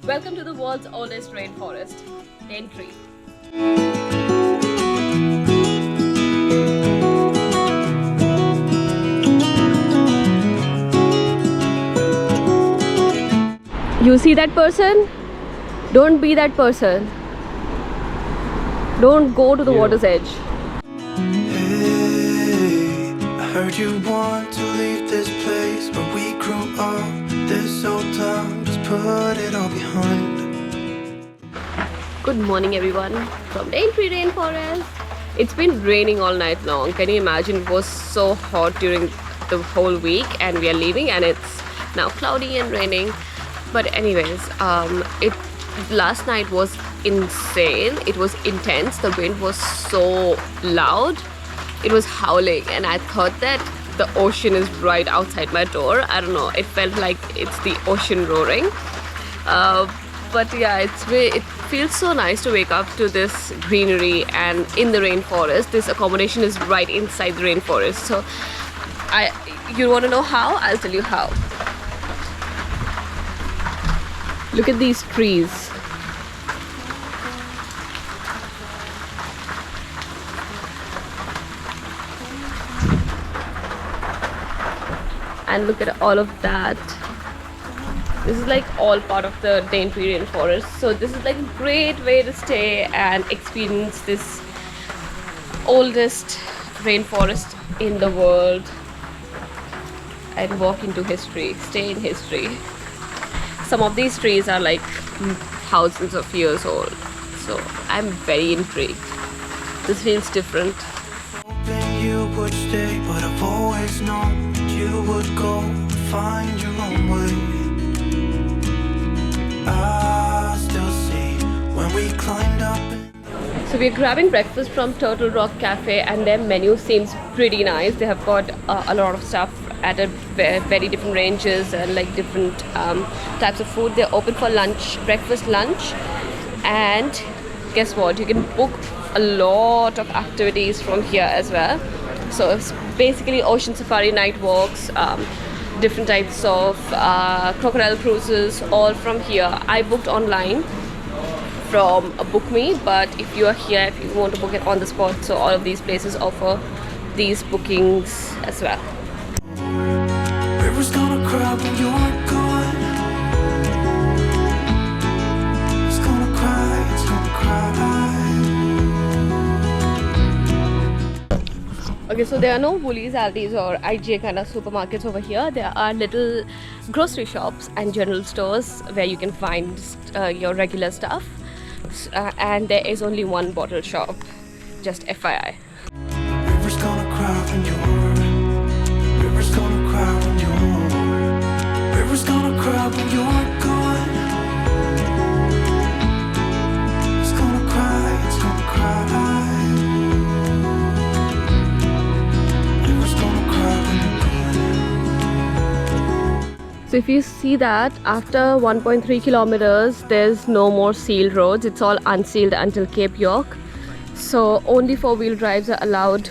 Welcome to the world's oldest rainforest, Daintree. You see that person? Don't be that person. Don't go to the water's edge. Hey, I heard you want to leave this place where we grew up. This old town, just put it all behind. Good morning everyone from Daintree Rainforest. It's been raining all night long. Can you imagine? It was so hot during the whole week and we are leaving and it's now cloudy and raining. But anyways, last night was insane. It was intense. The wind was so loud. It was howling and I thought that the ocean is right outside my door. I don't know, it felt like it's the ocean roaring. But yeah, it feels so nice to wake up to this greenery and in the rainforest. This accommodation is right inside the rainforest. So you want to know how? I'll tell you how. Look at these trees. And look at all of that. This is like all part of the Daintree Rainforest. So this is like a great way to stay and experience this oldest rainforest in the world and walk into history, stay in history. Some of these trees are like thousands of years old. So I'm very intrigued. This feels different. Hoping you would stay, but I've always known you would go and find your own way. I still see when we climbed up. So we're grabbing breakfast from Turtle Rock Cafe and their menu seems pretty nice. They have got a lot of stuff at a very different ranges and like different types of food. They're open for lunch, breakfast, lunch, and guess what? You can book a lot of activities from here as well. So it's basically ocean safari, night walks, different types of crocodile cruises, all from here. I booked online from BookMe, but if you are here, if you want to book it on the spot, so all of these places offer these bookings as well. River's gonna cry when you're gone. It's gonna cry, it's gonna cry. Okay, so there are no Woolies, Aldi's or IGA kind of supermarkets over here. There are little grocery shops and general stores where you can find your regular stuff. And there is only one bottle shop, just FYI. River's gonna cry when you're. River's gonna cry when you're. River's gonna cry when you're gone. It's gonna cry, it's gonna cry. River's gonna cry when you're gone. So if you see that after 1.3 kilometers there's no more sealed roads. It's all unsealed until Cape York. So only four-wheel drives are allowed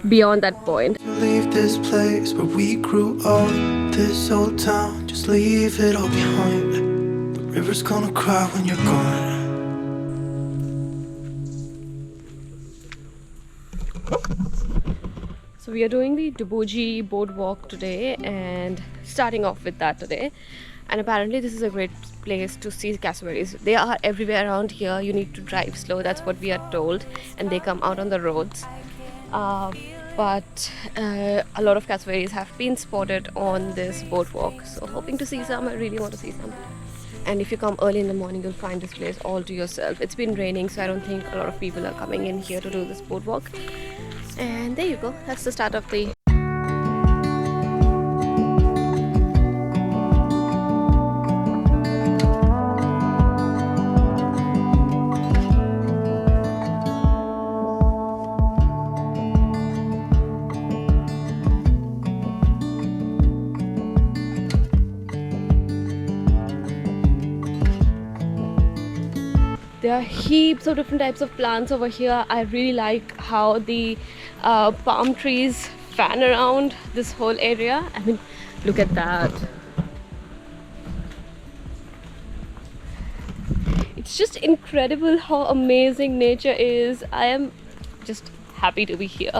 beyond that point. Leave this place where we grew up. This old town, just leave it all behind. The river's gonna cry when you're gone. So we are doing the Dubuji Boardwalk today and starting off with that today. And apparently this is a great place to see cassowaries. They are everywhere around here. You need to drive slow, that's what we are told, and they come out on the roads. But a lot of cassowaries have been spotted on this boardwalk, so hoping to see some. I really want to see some. And if you come early in the morning, you'll find this place all to yourself. It's been raining, so I don't think a lot of people are coming in here to do this boardwalk. And there you go, that's the start of the There are heaps of different types of plants over here. I really like how the palm trees fan around this whole area. I mean, look at that. it's just incredible how amazing nature is. I am just happy to be here.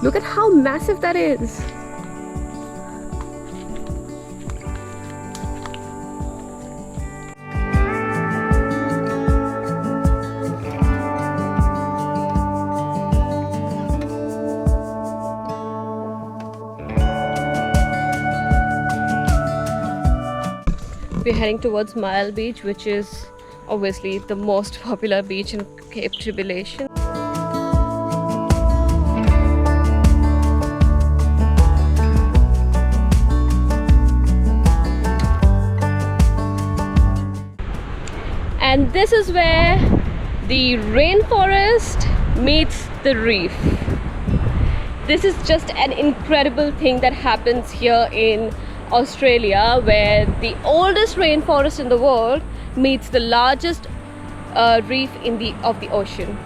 Look at how massive that is. We're heading towards Myall Beach, which is obviously the most popular beach in Cape Tribulation. And this is where the rainforest meets the reef. This is just an incredible thing that happens here in Australia, where the oldest rainforest in the world meets the largest reef of the ocean.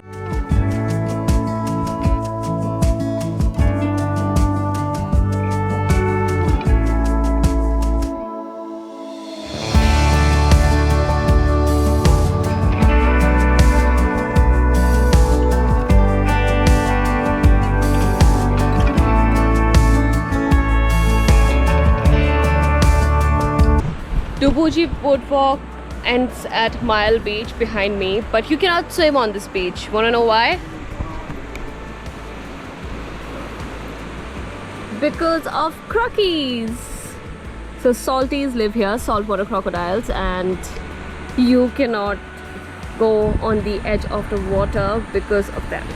Dubuji Boardwalk ends at Myall Beach behind me, but you cannot swim on this beach. Wanna know why? Because of crockies. So salties live here, saltwater crocodiles, and you cannot go on the edge of the water because of them.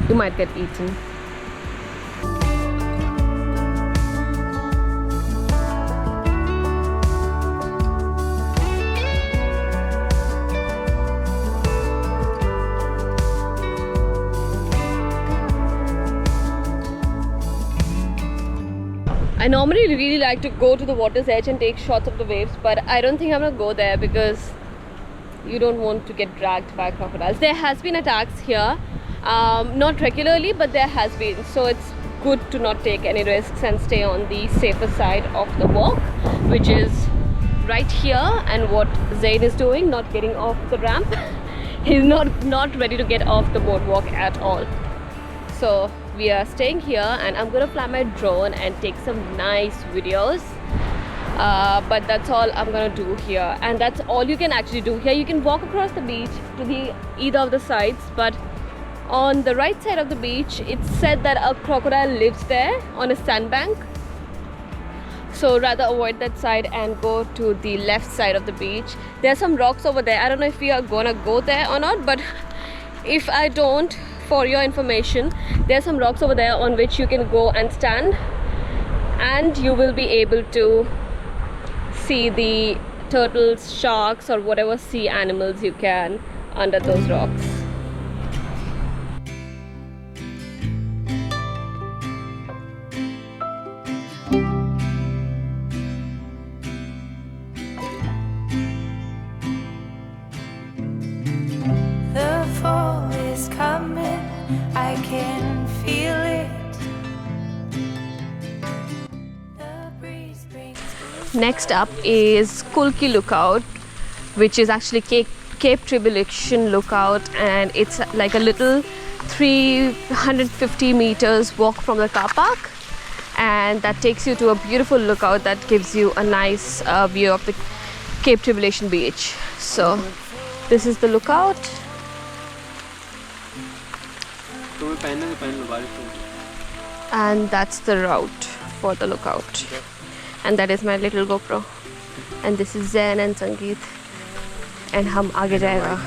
You might get eaten. I normally really like to go to the water's edge and take shots of the waves, but I don't think I'm gonna go there because you don't want to get dragged by crocodiles. There has been attacks here, not regularly, but there has been, so it's good to not take any risks and stay on the safer side of the walk, which is right here. And what Zayn is doing, not getting off the ramp. He's not ready to get off the boardwalk at all. So we are staying here, and I'm gonna fly my drone and take some nice videos, but that's all I'm gonna do here, and that's all you can actually do here. You can walk across the beach to either of the sides, but on the right side of the beach it's said that a crocodile lives there on a sandbank, so rather avoid that side and go to the left side of the beach. There are some rocks over there. I don't know if we are gonna go there or not, but if I don't, for your information, there are some rocks over there on which you can go and stand, and you will be able to see the turtles, sharks, or whatever sea animals you can under those rocks. The fall is coming, I can feel it. The breeze brings Next up is Kulki Lookout, which is actually Cape Tribulation Lookout, and it's like a little 350 meters walk from the car park, and that takes you to a beautiful lookout that gives you a nice view of the Cape Tribulation beach. So this is the lookout. And that's the route for the lookout. And that is my little GoPro. And this is Zen and Sangeet. And हम आगे जाएगा.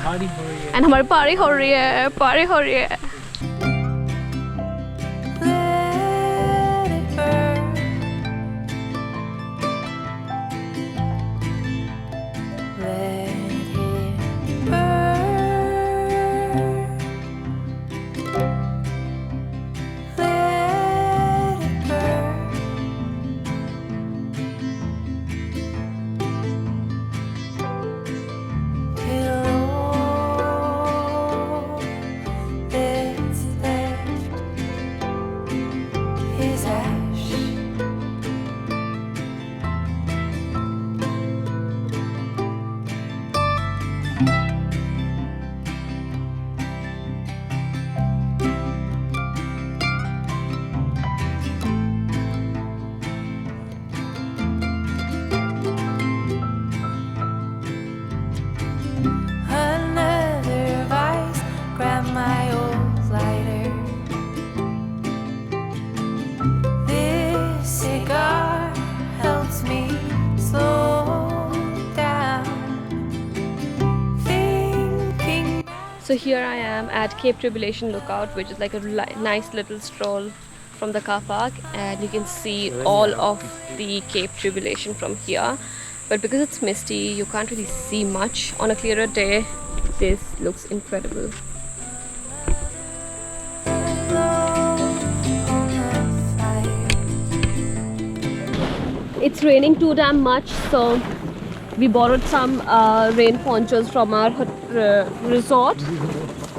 And हमारी party हो रही है. Party हो रही है. let it burn. Let it burn. Let it burn. So here I am at Cape Tribulation Lookout, which is like a nice little stroll from the car park, and you can see all of the Cape Tribulation from here. But because it's misty, you can't really see much. On a clearer day, this looks incredible. It's raining too damn much, so we borrowed some rain ponchos from our resort,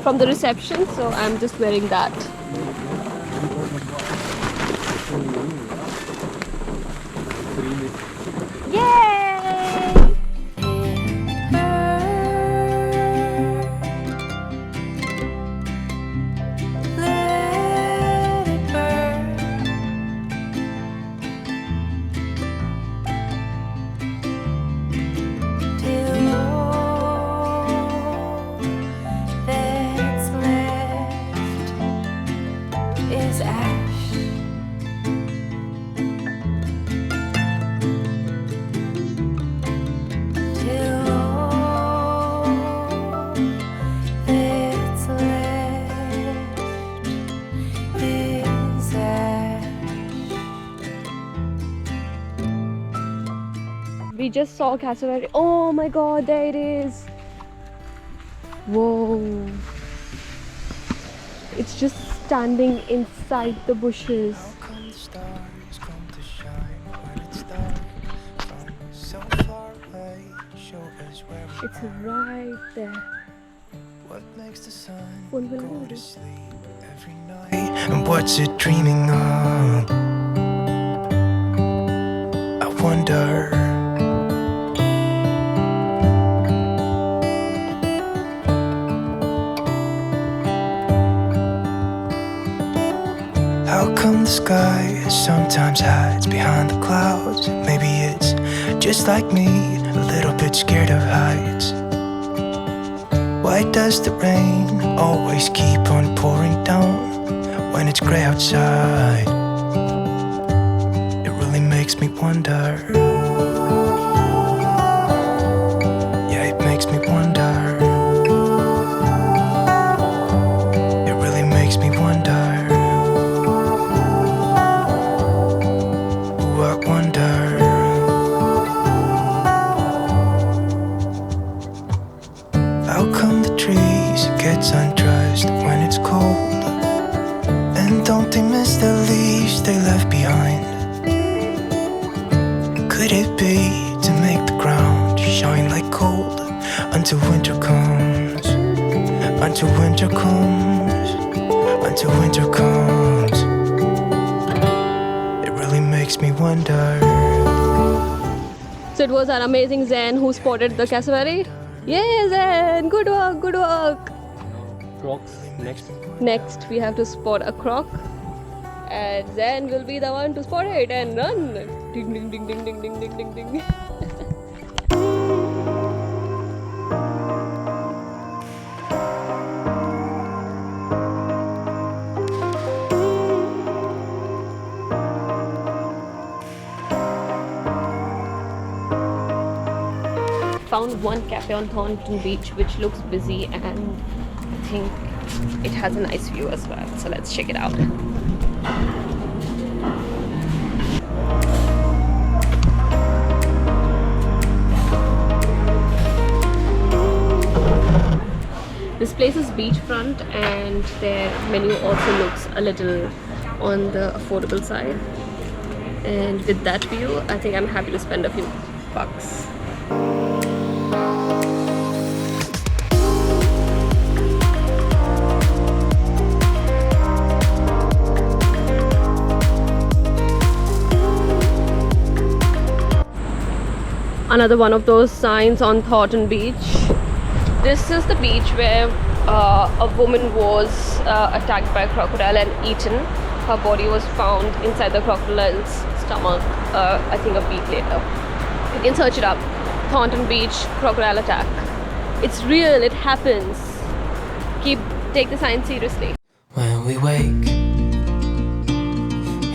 from the reception, so I'm just wearing that. Yay! Let it burn. Till all that's left is ash. Till all that's left is ash. We just saw cassowary. Oh my god, there it is. Whoa. It's just standing inside the bushes. Come the stars come to shine when it's dark from so far away. Show us where we It's right there. what makes the sun One go minute. to sleep every night. And what's it dreaming of? I wonder. How come the sky sometimes hides behind the clouds? Maybe it's just like me, a little bit scared of heights. Why does the rain always keep on pouring down when it's gray outside? It really makes me wonder. Yeah, it makes me wonder. It really makes me wonder. Ooh, I wonder. How come the trees get undressed when it's cold? And don't they miss the leaves they left behind? Could it be to make the ground shine like gold until winter comes? Until winter comes. Until winter comes. It really makes me wonder. So it was our amazing Zen who spotted the cassowary. Yay, Zen! Good work, good work. Crocs next. Next, we have to spot a croc, and Zen will be the one to spot it and run. Ding, ding, ding, ding, ding, ding, ding, ding, ding. Found one cafe on Thornton Beach which looks busy, and I think it has a nice view as well, so let's check it out. This place is beachfront, and their menu also looks a little on the affordable side, and with that view I think I'm happy to spend a few bucks. Another one of those signs on Thornton Beach. This is the beach where a woman was attacked by a crocodile and eaten. Her body was found inside the crocodile's stomach, I think a week later. You can search it up. Thornton Beach crocodile attack. It's real, it happens. Take the sign seriously. When we wake,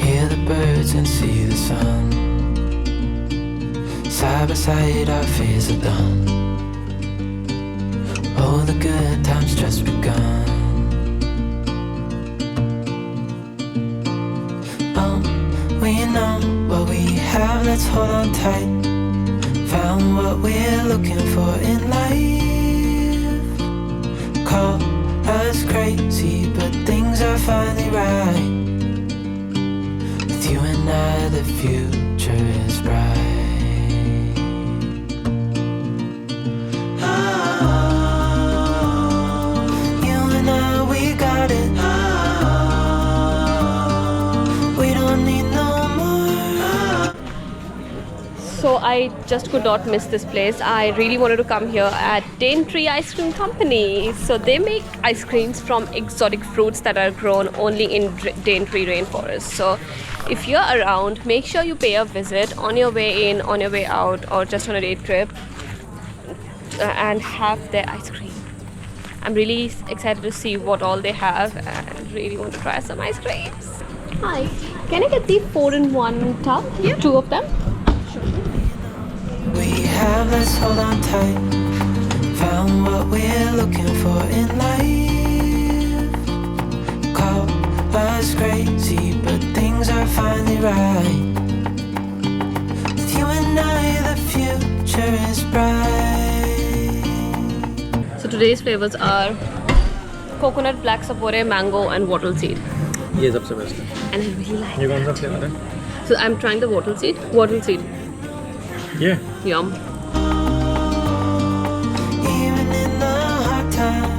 hear the birds and see the sun. Side by side our fears are done. all the good times just begun. Oh, we know what we have, let's hold on tight. Found what we're looking for in life. Call us crazy, but things are finally right. With you and I, the future is bright. Oh, you and I, we got it. Oh, we don't need no more. So I just could not miss this place. I really wanted to come here at Daintree Ice Cream Company. So they make ice creams from exotic fruits that are grown only in Daintree Rainforest. So if you're around, make sure you pay a visit on your way in, on your way out, or just on a day trip and have their ice cream. I'm really excited to see what all they have and really want to try some ice creams. Hi, can I get the 4-in-1 tub? Yeah. 2 of them? We have, let's hold on tight. Found what we're looking for in life. Call us crazy, but things are finally right. With you and I, the future is bright. So today's flavors are coconut, black sapore, mango and wattle seed. ये सबसे best है. And I really like ये कौन सा it. Flavour है? So I'm trying the wattle seed. Wattle seed. ये. Yum. Even in the hard time,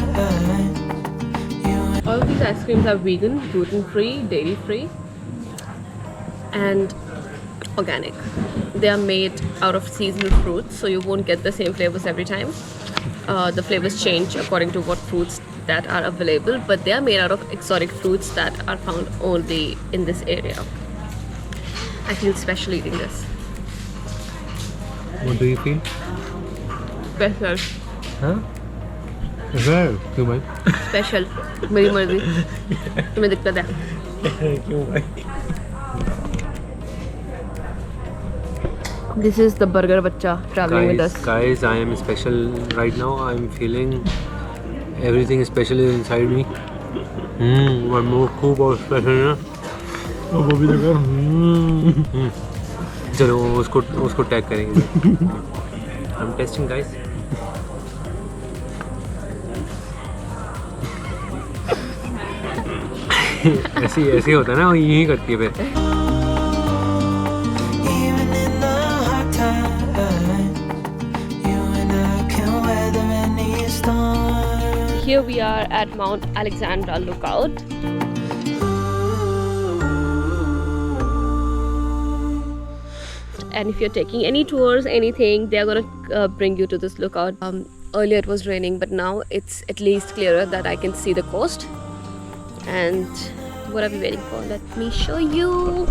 All of these ice creams are vegan, gluten-free, dairy-free and organic. They are made out of seasonal fruits, so you won't get the same flavors every time. The flavors change according to what fruits that are available, but they are made out of exotic fruits that are found only in this area. I feel special eating this. What do you feel? Special. हाँ? Wow. क्यों भाई? Special. मेरी मर्जी. तुम्हें दिक्कत है? क्यों भाई? This is the burger bacha traveling with us. Guys, I am special right now. I am feeling everything special is inside me. One more खूब और special है. वो भी देखो. चलो उसको टैग करेंगे. I'm testing, guys. ऐसे होता है ना, वो यही करती है फिर. even in the hard time, you and I can weather any storm. Here we are at Mount Alexandra Lookout. And if you're taking any tours, anything, they're gonna bring you to this lookout. Earlier it was raining, but now it's at least clearer that I can see the coast. And what are we waiting for? Let me show you.